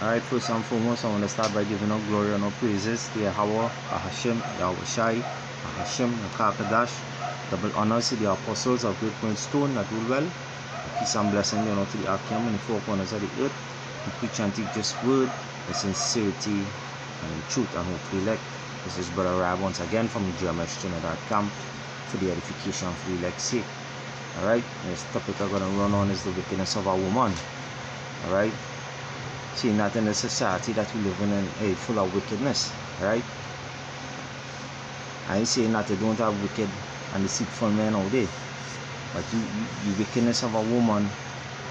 Alright, first and foremost, I want to start by giving all glory and all praises to Yahweh, Hashem, Yahweh Shai, Hashem, Kakadash. Double honors to the apostles of Great Stone that rule well. Peace and blessing to the Akim and the four corners of the earth. We preach and teach this word with sincerity and truth and hope elect. This is Brother Rab once again from GMSchannel.com for the edification of the elect's sake. Alright, this topic I'm going to run on is the wickedness of a woman. Alright. Seeing that in the society that we live in full of wickedness, right? I ain't saying that they don't have wicked and deceitful men out there, but the wickedness of a woman,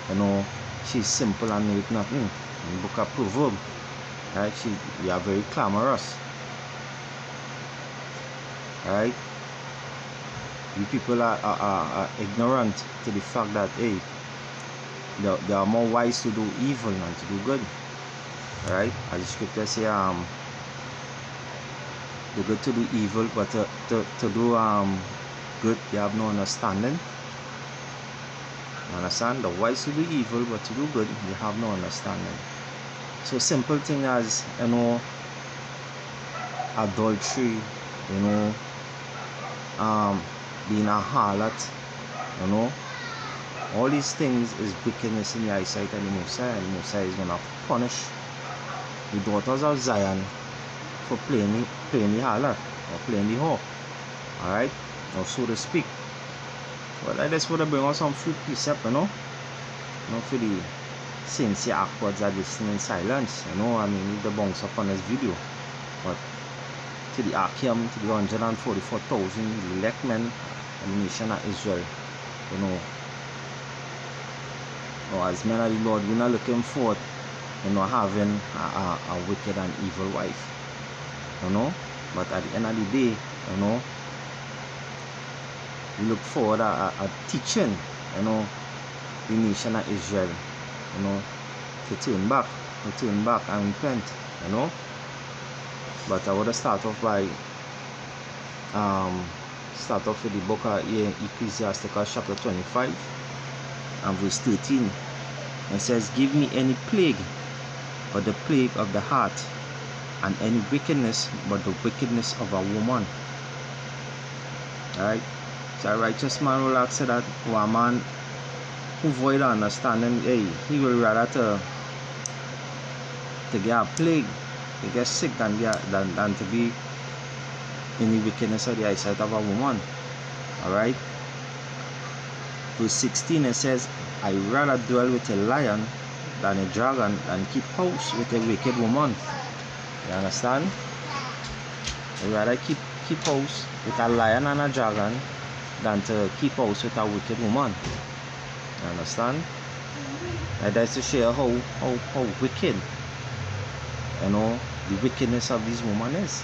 you know, she's simple and with nothing. In the book of Proverbs, right? We are very clamorous, right? You people are ignorant to the fact that they are more wise to do evil than to do good. Alright, as the scripture say, they're good to do evil, but to do good, they have no understanding. You understand? The wise to do evil, but to do good, they have no understanding. So simple thing as, you know, adultery, you know, being a harlot, you know, all these things is wickedness in the eyesight of the Most High, and the Most High is going to punish the daughters of Zion for playing the harlot or playing the whore. Alright? Or so to speak. But I just want to bring out some few precepts, you know. Not for the sincere upwards that listen in silence. You know, I mean, need to bounce up on this video. But to the Akim, to the 144,000 elect men and the nation of Israel, you know, as men of the Lord, we're not looking forward, you know, having a wicked and evil wife, you know. But at the end of the day, you know, we look forward at teaching, you know, the nation of Israel, you know, to turn back and repent, you know. But I want to start off by with the book of Ecclesiasticus chapter 25 and verse 13. It says, "Give me any plague but the plague of the heart, and any wickedness but the wickedness of a woman." Alright? So a righteous man will ask that one man who void understanding, he will rather to get a plague, to get sick than to be in the wickedness of the eyesight of a woman. Alright? Verse 16 it says, "I rather dwell with a lion than a dragon, and keep house with a wicked woman." You understand? I rather keep house with a lion and a dragon than to keep house with a wicked woman. You understand? And that's to share how wicked, you know, the wickedness of these women is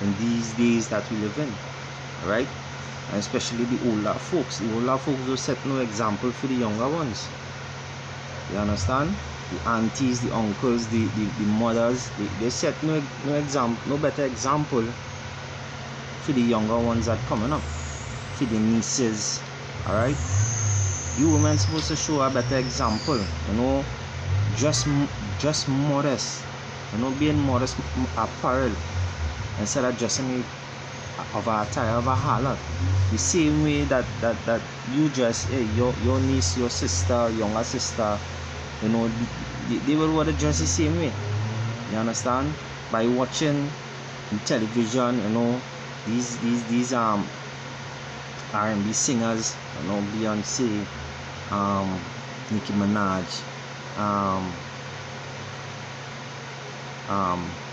in these days that we live in. Alright? And especially the older folks. The older folks will set no example for the younger ones. You understand? The aunties, the uncles, the mothers, they set no better example for the younger ones that coming up, for the nieces. Alright? You women supposed to show a better example, you know, just modest, you know, being modest apparel instead of dressing of a attire of a harlot. The same way that you dress, your niece, your sister, younger sister, you know, they will want to dress the same way. You understand? By watching television, you know, these R&B singers, you know, Beyonce, Nicki Minaj,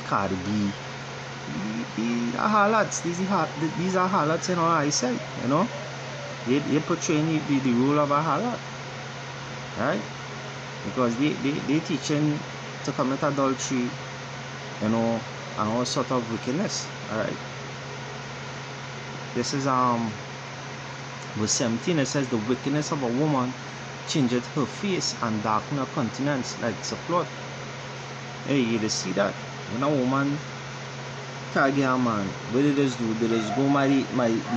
Cardi B. These are harlots. These are harlots in our eyesight, you know. They're portraying the role of a harlot, right? Because they teaching to commit adultery, you know, and all sort of wickedness. Alright. This is verse 17. It says, "The wickedness of a woman changeth her face and darken her countenance like sackcloth." Hey, you see that? When a woman can't get a man, what they just do? They just go marry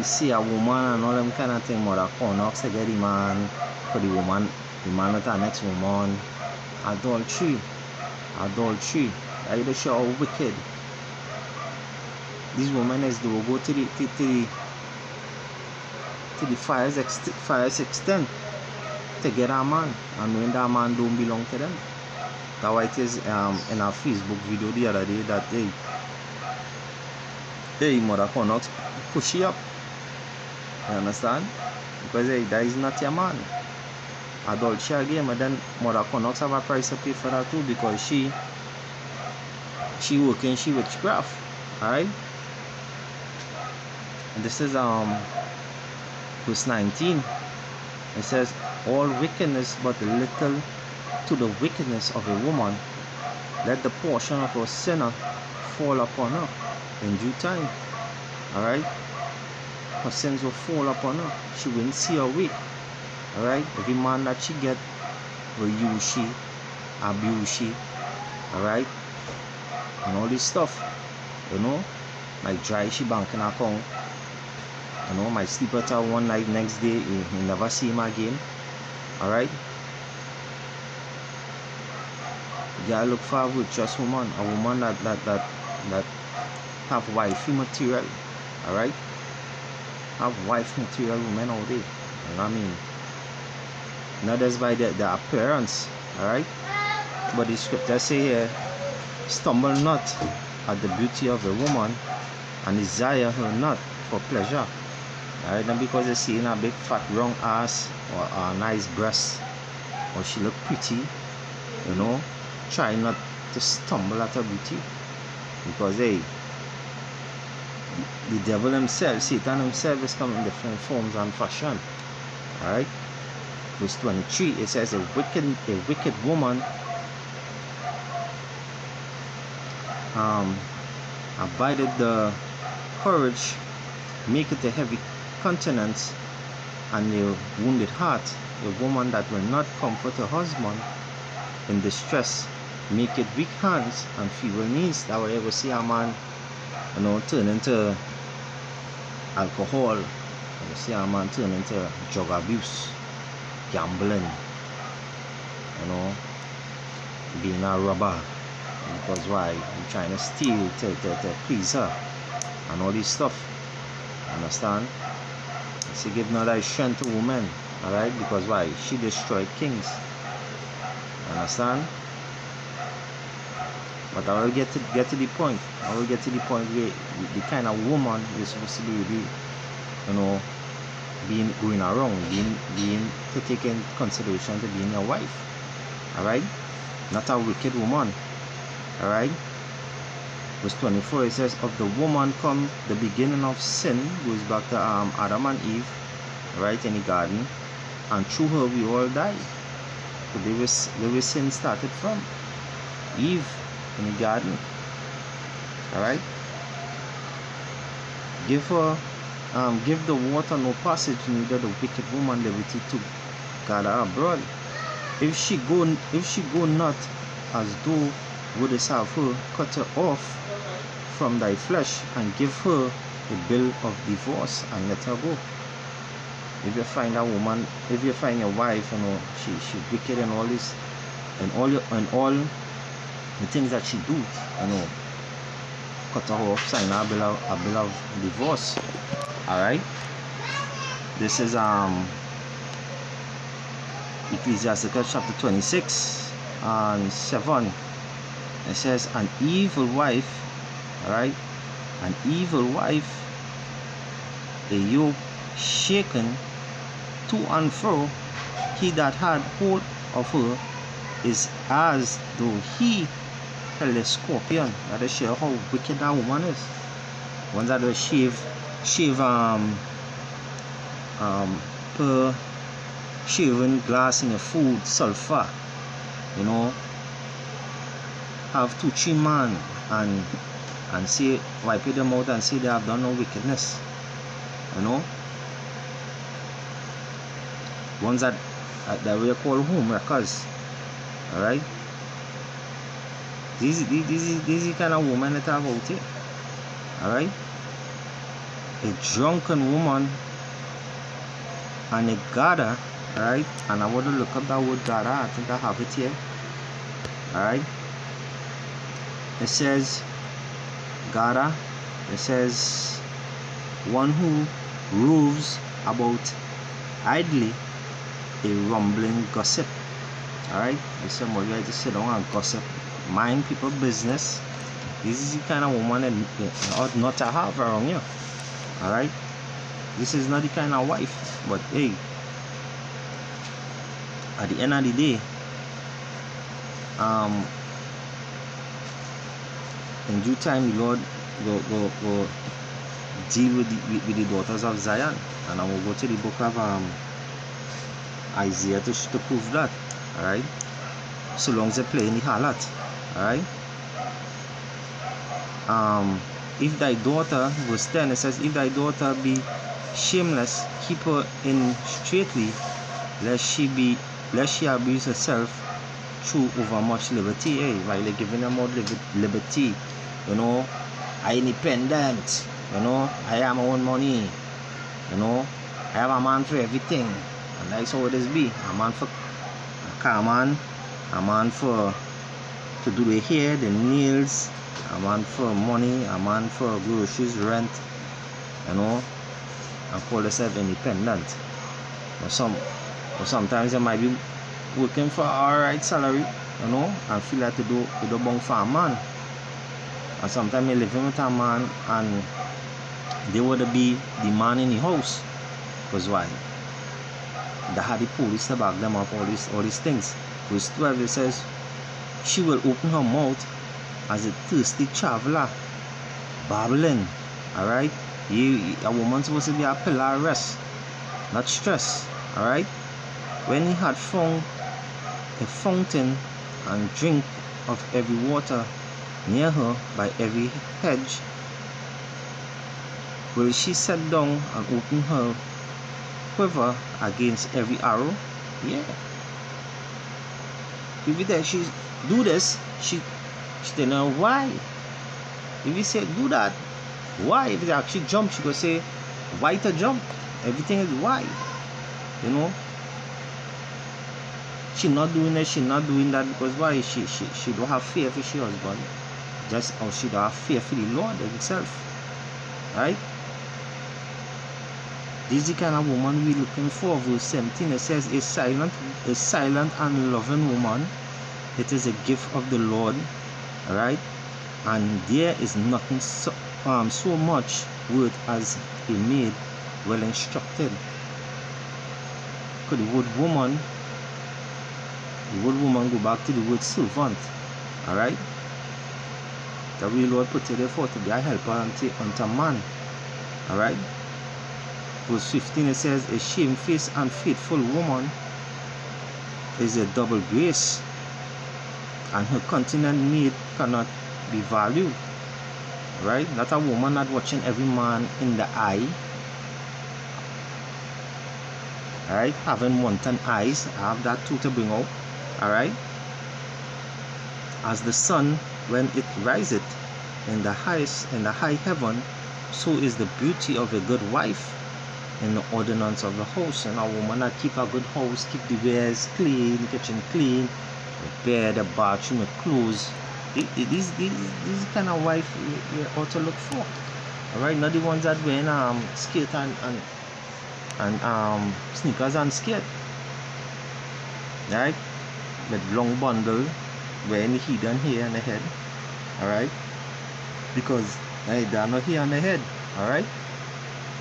see a woman and all them kind of thing. Mother Connox to get the man for the woman, the man with the next woman. Adultery. adultery. Right? They show how wicked these women is. They will go to the fire's extent to get a man, and when that man don't belong to them. That's why it is in our Facebook video the other day that hey Mother Connox push you up. You understand? Because hey, that is not your man. Adultery again, and then Mother Connox have a price to pay for that too, because she working witchcraft. Alright? And this is verse 19. It says, all wickedness but little to the wickedness of a woman, let the portion of her sinner fall upon her in due time. Alright? Her sins will fall upon her. She won't see her way. Alright? Every man that she get will use she, abuse she. Alright? And all this stuff. You know? Like dry she banking account. You know, might sleep at her one night, next day he never see him again. Alright? You gotta look for a virtuous woman, a woman that have wifey material. Alright? Have wife material women out there. You know what I mean? Not just by the appearance. Alright? But the scripture say here, stumble not at the beauty of a woman, and desire her not for pleasure. Alright, not because they see in a big fat round ass or a nice breast or she look pretty, you know, try not to stumble at her beauty, because hey, the devil himself, Satan himself, is coming in different forms and fashion. Alright, verse 23, it says a wicked woman abided the courage, make it a heavy countenance, and a wounded heart. A woman that will not comfort her husband in distress, make it weak hands and feeble knees. That way you ever see a man, you know, turn into alcohol. You see a man turn into drug abuse, gambling, you know, being a robber. Because why? You're trying to steal to please her and all this stuff. Understand? She give no like strength to women. Alright? Because why? She destroyed kings. Understand? But I will get to the point. I will get to the point where the kind of woman you're supposed to be, you know, being going around, being to take in consideration to being your wife. Alright? Not a wicked woman. Alright? Verse 24, it says, of the woman come the beginning of sin. Goes back to Adam and Eve, right, in the garden, and through her we all die. So where sin started from, Eve in the garden. Alright? Give the water no passage, neither the wicked woman liberty to gather abroad. If she go not, as though wouldest have her, cut her off from thy flesh, and give her the bill of divorce, and let her go. If you find a woman, if you find your wife, you know, she wicked and all this, and all the things that she do, you know, cut her off, sign a bill of divorce. Alright? This is Ecclesiastes chapter 26 and 7. It says, an evil wife, alright, an evil wife, a yoke shaken to and fro, he that had hold of her is as though he held a scorpion. That is show how wicked that woman is. Ones that will shave per shaving glass in your food, sulfur, you know, have 2-3 man and say, wipe them out and say they have done no wickedness, you know. Ones that we call home wreckers. Alright, this is the kind of woman that I have out here. Alright, a drunken woman and a gather. Alright, and I want to look up that word gather. I think I have it here. Alright, it says Gara, it says one who roves about idly, a rumbling gossip. Alright, there's somebody like to sit down and gossip, mind people business. This is the kind of woman that ought not to have around you. Alright, this is not the kind of wife. But hey, at the end of the day, in due time, the Lord will deal with the daughters of Zion, and I will go to the book of Isaiah to prove that. Alright, so long as they play in the harlot. Alright, if thy daughter, verse 10, it says, if thy daughter be shameless, keep her in straitly, lest she abuse herself through overmuch liberty. Hey, while they're giving them more liberty, you know, I independent, you know, I have my own money, you know, I have a man for everything, and that's how it is be. A man for a car man, a man for to do the hair, the nails, a man for money, a man for groceries, rent, you know, and call themselves independent. Or sometimes they might be working for alright salary, you know, and feel like they do bong for a man. And sometimes they living with a man and they would be the man in the house. Because why? They had the police to back them up, all these things. Verse 12 it says, she will open her mouth as a thirsty traveler, babbling. Alright? A woman's supposed to be a pillar of rest, not stress. Alright? When he had found a fountain and drink of every water near her by every hedge, will she sit down and open her quiver against every arrow? Yeah. If you tell she do this, she tell her why. If you say do that, why? If they actually jump, she go say why to jump. Everything is why. You know. She not doing this, she not doing that because why? She don't have fear for she husband. Just how she don't have fear for the Lord himself. Right? This is the kind of woman we're looking for. Verse 17, it says, a silent and loving woman, it is a gift of the Lord. Alright? And there is nothing so much worth as a maid well instructed. Because the word woman go back to the word servant. Alright? The way Lord put it there for to be a helper unto man. Alright? Verse 15 it says, a shamefaced and faithful woman is a double grace, and her continent maid cannot be valued. Right? Not a woman not watching every man in the eye. Alright? Having wanton eyes. I have that too to bring out. Alright? As the sun when it riseth in the high heaven, so is the beauty of a good wife in the ordinance of the house. And a woman that keep a good house, keep the wares clean, the kitchen clean, the bed, the bathroom, the clothes. This kind of wife we ought to look for. Alright, not the ones that wearing skirt and sneakers and skirt. Right? With long bundle, wearing the hidden hair on the head. Alright? Because they are not here on the head. Alright?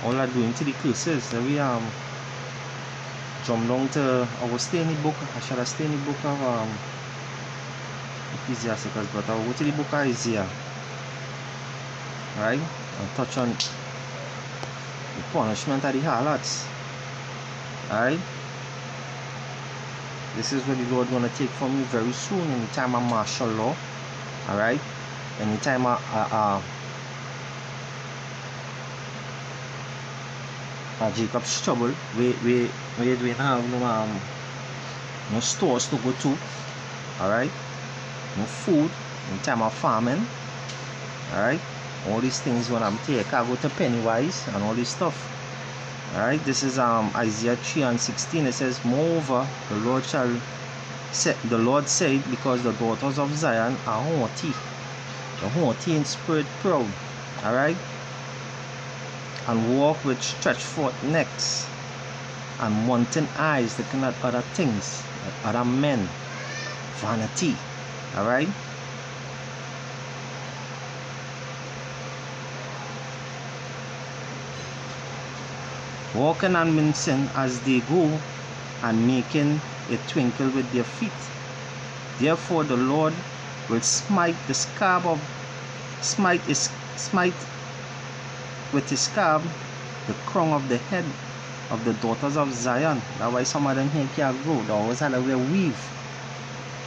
All are doing to the curses. So we jump down to our stay in the book. I shall stay in the book of Ecclesiasticus, but I'll go to the book of Isaiah. Alright? And touch on the punishment of the harlots. Alright? This is what the Lord gonna take from you very soon in the time of martial law. Alright? In the time of Jacob's trouble, we don't have no stores to go to. Alright? No food in time of famine. Alright? All these things when I'm take, I go to Pennywise and all this stuff. Alright, this is Isaiah 3 and 16. It says, moreover, the Lord said, because the daughters of Zion are haughty, the haughty in spirit proud, alright, and walk with stretched forth necks and wanton eyes looking at other things, at other men, vanity, alright. Walking and mincing as they go, and making a twinkle with their feet. Therefore the Lord will smite with his scab the crown of the head of the daughters of Zion. That's why some of them here can't grow. They always had to wear weave,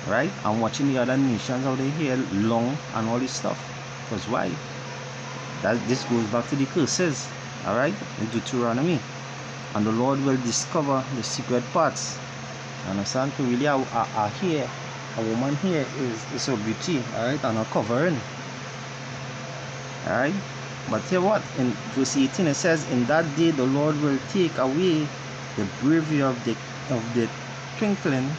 right? And watching the other nations how they hair long and all this stuff. Because why? This goes back to the curses, alright, in Deuteronomy. And the Lord will discover the secret parts. Understand? To really our hair, a woman here is her beauty, alright, and her covering. Alright? But here what? In verse 18 it says, in that day the Lord will take away the bravery of the twinkling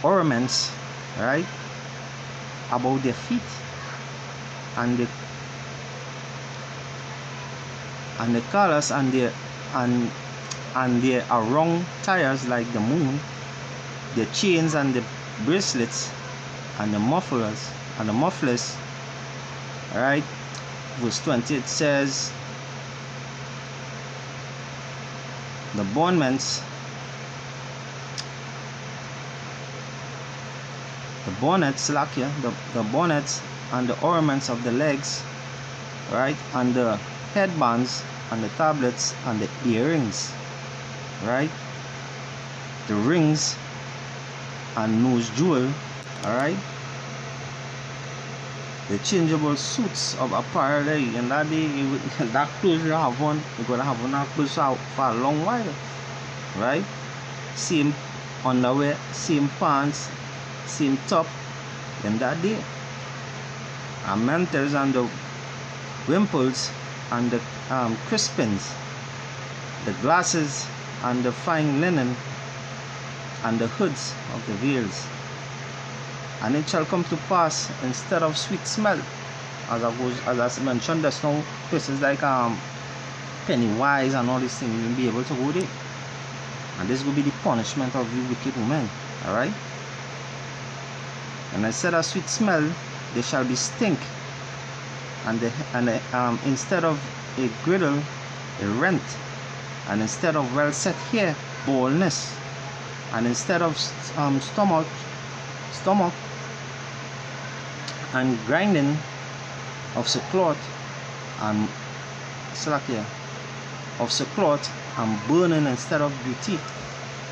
ornaments, right, about their feet, and the colors and their wrong tires like the moon, the chains and the bracelets and the mufflers, right. Verse 20 it says, the bonnets and the ornaments of the legs, right, and the headbands and the tablets and the earrings, right, the rings and nose jewel, alright, the changeable suits of apparel. In that day, that clothes you have on, you're gonna have on that clothes for a long while, right? Same underwear, same pants, same top in that day. And mantles and the wimples and the crispins, the glasses and the fine linen and the hoods of the veils. And it shall come to pass, instead of sweet smell, as I mentioned just now, places like Pennywise and all these things, you'll be able to go there. And this will be the punishment of you wicked women, alright? And instead of sweet smell, there shall be stink, and instead of a girdle, a rent, and instead of well set hair, baldness, and instead of stomach and grinding of sackcloth and burning instead of beauty.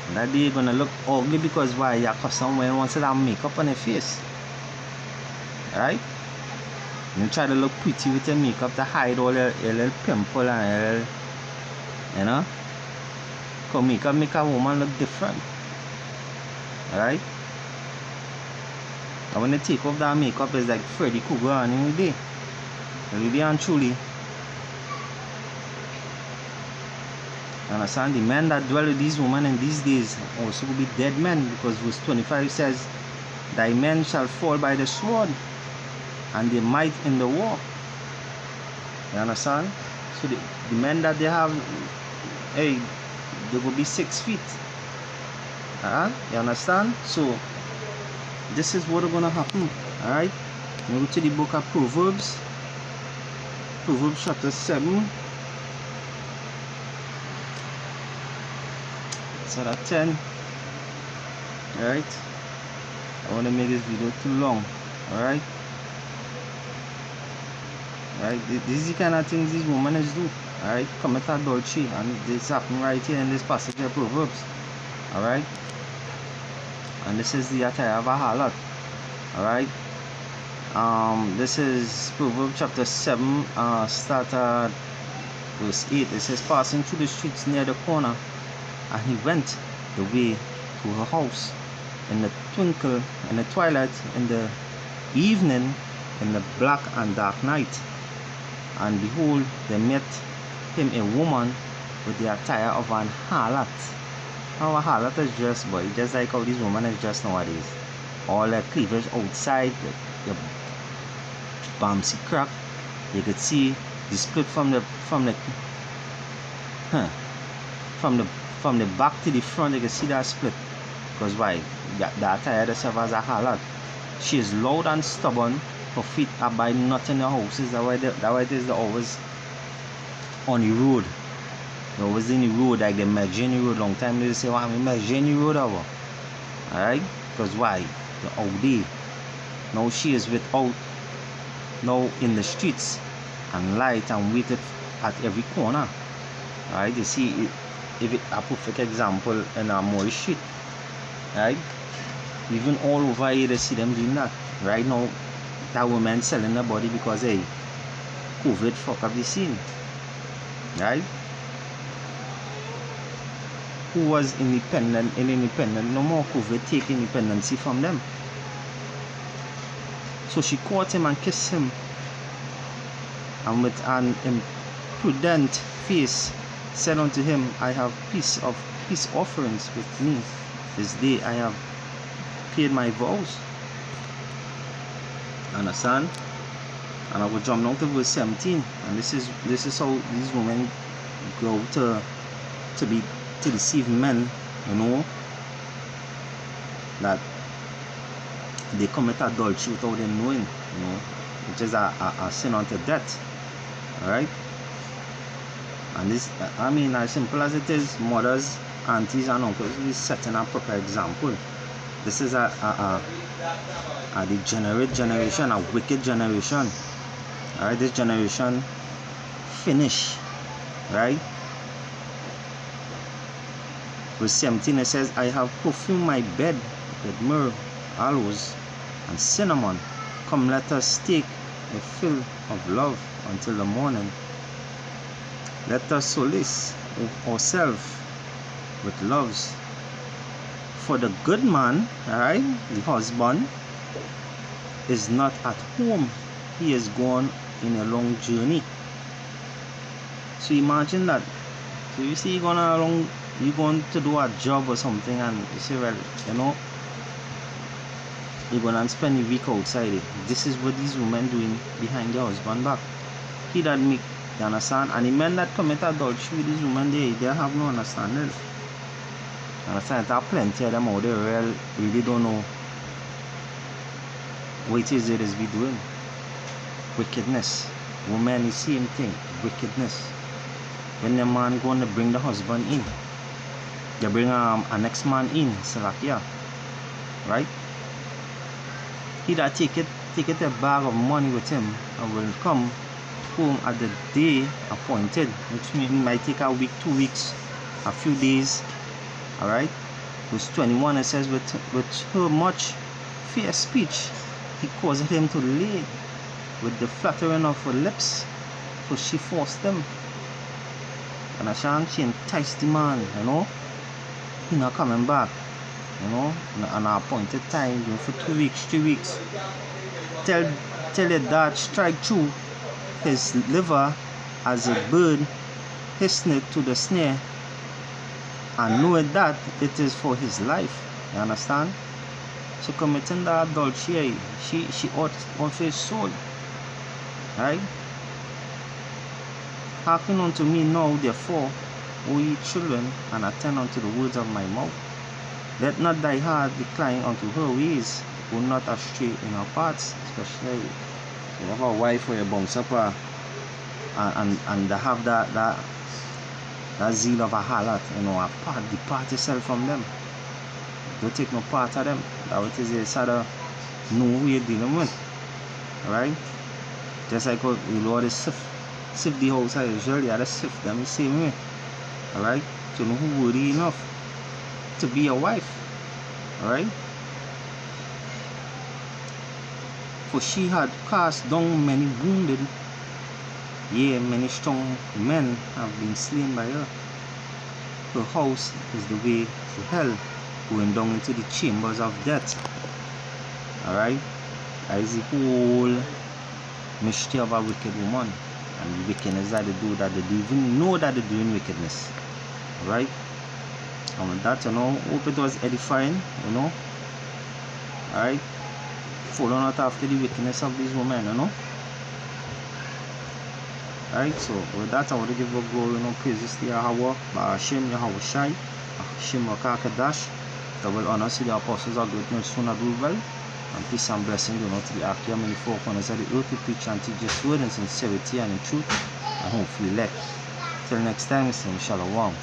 And that day you're gonna look ugly, because why? Your customer wants to have makeup on your face, right? You try to look pretty with your makeup to hide all your little pimple and your, you know, because makeup make a woman look different, right? And when they take off that makeup, it's like Freddy Krueger on any day. Really and truly. Understand? The men that dwell with these women in these days also will be dead men, because verse 25 says, thy men shall fall by the sword, and they might in the war. You understand? So the men that they have, hey, they will be 6 feet. You understand? So this is what is going to happen. Alright, we go to the book of Proverbs chapter 7, so that 10. Alright, I want to make this video too long. Alright, this is the kind of things these women do. Alright, commit adultery, and this happen right here in this passage of Proverbs. Alright, and this is the attire of a harlot. Alright, this is Proverbs chapter 7, start at verse 8. It says, passing through the streets near the corner, and he went the way to her house in the twinkle, in the twilight, in the evening, in the black and dark night. And behold, there met him a woman with the attire of an harlot. How a harlot is dressed, boy, just like how these women is dressed nowadays. All their cleavage outside, your bouncy crack. You could see the split from the from the back to the front. You can see that split. Because why? That tired herself as a harlot. She is loud and stubborn. Her feet abide not in the houses. That why it is. They're always on the road. They're always in the road, like the Virginia road. Long time they say, well, I'm Virginia road over. Alright? Because why? They're out there. Now she is without, now in the streets, and light and waited at every corner. Alright? You see, if it a perfect example in a Mall Street. Right? Even all over here they see them doing that. Right now, that woman selling her body because hey, COVID fuck up the scene. Right? Who was independent, no more COVID take independency from them. So she caught him and kissed him, and with an imprudent face said unto him, I have peace offerings with me. This day I have paid my vows. Understand? And I will jump down to verse 17. And this is how these women go to deceive men, you know, that they commit adultery without them knowing, you know, which is a sin unto death. Alright? And this, I mean, as simple as it is, mothers, aunties and uncles will be setting a proper example. This is a degenerate generation, a wicked generation. Alright, this generation finish. Right? Verse 17 it says, I have perfumed my bed with myrrh, aloes, and cinnamon. Come, let us take a fill of love until the morning. Let us solace ourselves with loves. For the good man, alright, the husband, is not at home. He is gone in a long journey. So imagine that. So you see, you're going to do a job or something, and you say, well, you know, you're going to spend a week outside it. This is what these women doing behind their husband back. He that make, you understand? And the men that commit adultery with these women, they have no understanding. Understand? There are plenty of them out there really don't know what it is we doing. Wickedness. Women, the same thing. Wickedness. When the man going to bring the husband in, they bring a next man in, Salakia. Right? He that take a bag of money with him and will come home at the day appointed, which means it might take a week, 2 weeks, a few days. Alright? Verse 21 it says, with her much fair speech he caused him to lay with the flattering of her lips, for she forced them. And she enticed the man, you know. He not coming back, you know, an appointed time for 2 weeks, 3 weeks. Tell your dad strike through his liver as a bird hissing to the snare, and knowing that it is for his life. You understand? So committing the adultery, she ought his soul. Right? Hearken unto me now, therefore, O ye children, and attend unto the words of my mouth. Let not thy heart decline unto her ways, go not astray in her paths. Especially you have a wife or a bounce up and they have that zeal of a harlot, you know, depart yourself from them. Don't take no part of them. That it is a sort of know who you're dealing with. Alright? Just like what the Lord is sift the house as usual, you have to sift them the same way. Alright? To know who worthy enough to be a wife. Alright? For she had cast down many wounded, yea, many strong men have been slain by her. Her house is the way to hell, going down into the chambers of death. Alright? That is the whole mystery of a wicked woman. And the wickedness that they do, that they don't even know that they're doing wickedness. Alright? And with that, you know, hope it was edifying, you know. Alright? follow not after the wickedness of these women, you know. Right, so with that I want to give a glory and praises to Yahweh, Ba'ashem Yahweh Shai, Hashem Rakakadash. Double honors to the apostles of greatness soon do well, and peace and blessing do not to the active many four corners of the earth to preach and teach His word in sincerity and in truth, and hopefully let. Till next time, sing Shalom.